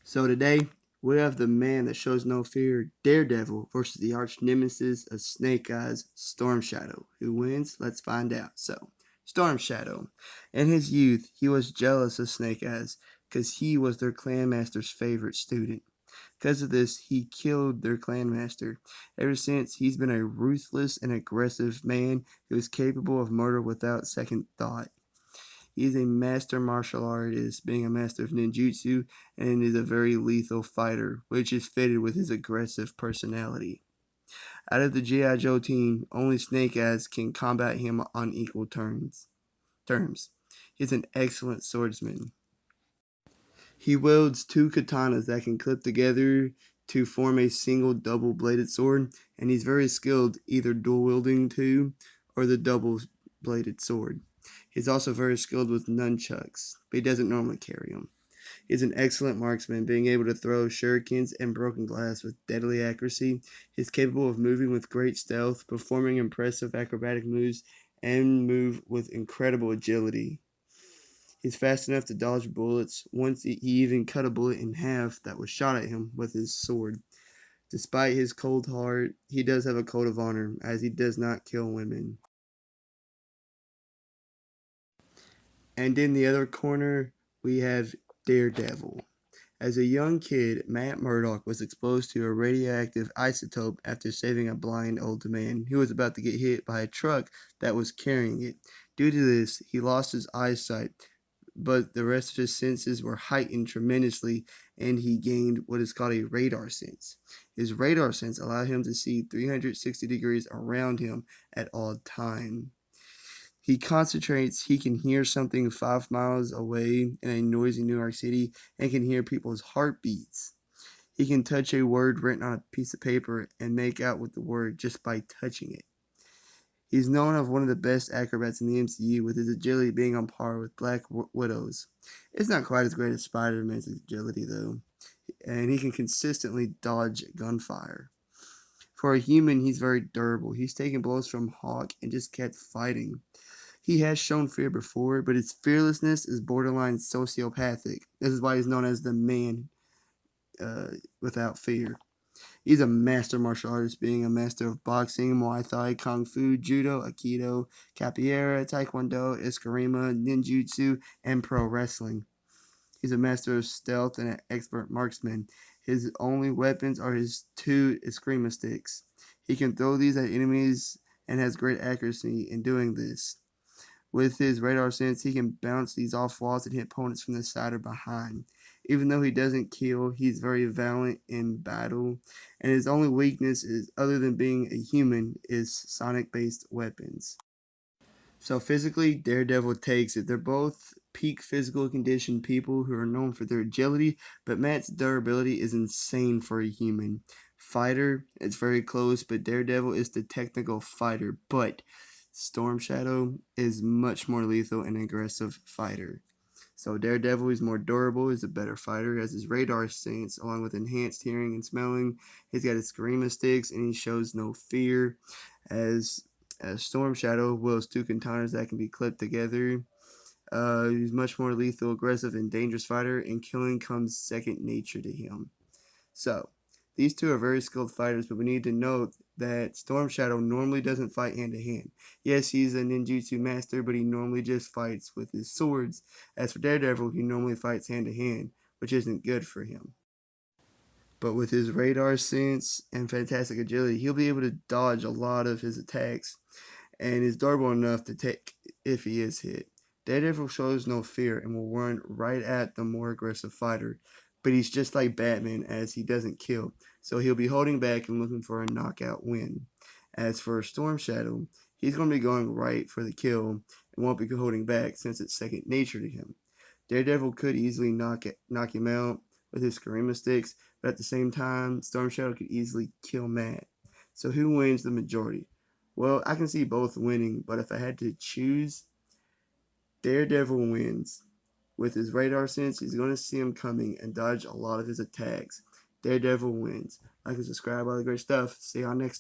So today we have the man that shows no fear, Daredevil, versus the arch nemesis of Snake Eyes, Storm Shadow. Who wins? Let's find out. So, Storm Shadow. In his youth, he was jealous of Snake Eyes because he was their clan master's favorite student. Because of this, he killed their clan master. Ever since, he's been a ruthless and aggressive man who is capable of murder without second thought. He is a master martial artist, being a master of ninjutsu, and is a very lethal fighter, which is fitted with his aggressive personality. Out of the G.I. Joe team, only Snake Eyes can combat him on equal terms. He's an excellent swordsman. He wields two katanas that can clip together to form a single double bladed sword, and he's very skilled either dual wielding two or the double bladed sword. He's also very skilled with nunchucks, but he doesn't normally carry them. He's an excellent marksman, being able to throw shurikens and broken glass with deadly accuracy. He's capable of moving with great stealth, performing impressive acrobatic moves, and move with incredible agility. He's fast enough to dodge bullets. Once he even cut a bullet in half that was shot at him with his sword. Despite his cold heart, he does have a code of honor, as he does not kill women. And in the other corner, we have Daredevil. As a young kid, Matt Murdock was exposed to a radioactive isotope after saving a blind old man who was about to get hit by a truck that was carrying it. Due to this, he lost his eyesight, but the rest of his senses were heightened tremendously, and he gained what is called a radar sense. His radar sense allowed him to see 360 degrees around him at all times. He concentrates, he can hear something 5 miles away in a noisy New York City and can hear people's heartbeats. He can touch a word written on a piece of paper and make out with the word just by touching it. He's known as one of the best acrobats in the MCU, with his agility being on par with Black Widow's. It's not quite as great as Spider-Man's agility, though, and he can consistently dodge gunfire. For a human, he's very durable. He's taken blows from Hawk and just kept fighting. He has shown fear before, but his fearlessness is borderline sociopathic. This is why he's known as the man without fear. He's a master martial artist, being a master of boxing, Muay Thai, Kung Fu, Judo, Aikido, Capoeira, Taekwondo, Eskrima, Ninjutsu, and Pro Wrestling. He's a master of stealth and an expert marksman. His only weapons are his two Eskrima sticks. He can throw these at enemies and has great accuracy in doing this. With his radar sense, he can bounce these off walls and hit opponents from the side or behind. Even though he doesn't kill, he's very valiant in battle, and his only weakness is, other than being a human, is sonic-based weapons. So physically, Daredevil takes it. They're both peak physical condition people who are known for their agility, but Matt's durability is insane for a human. Fighter, it's very close, but Daredevil is the technical fighter, but Storm Shadow is much more lethal and aggressive fighter. So Daredevil is more durable, is a better fighter, has his radar sense along with enhanced hearing and smelling. He's got his screamer sticks and he shows no fear. As Storm Shadow wields two katanas that can be clipped together. He's much more lethal, aggressive, and dangerous fighter, and killing comes second nature to him. So, these two are very skilled fighters, but we need to note that Storm Shadow normally doesn't fight hand to hand. Yes, he's a ninjutsu master, but he normally just fights with his swords. As for Daredevil, he normally fights hand to hand, which isn't good for him. But with his radar sense and fantastic agility, he'll be able to dodge a lot of his attacks and is durable enough to take if he is hit. Daredevil shows no fear and will run right at the more aggressive fighter, but he's just like Batman as he doesn't kill, so he'll be holding back and looking for a knockout win. As for Storm Shadow, he's going to be going right for the kill and won't be holding back since it's second nature to him. Daredevil could easily knock him out with his Karima sticks, but at the same time, Storm Shadow could easily kill Matt. So who wins the majority? Well, I can see both winning, but if I had to choose, Daredevil wins. With his radar sense, he's going to see him coming and dodge a lot of his attacks. Daredevil wins. Like and subscribe, all the great stuff. See y'all next time.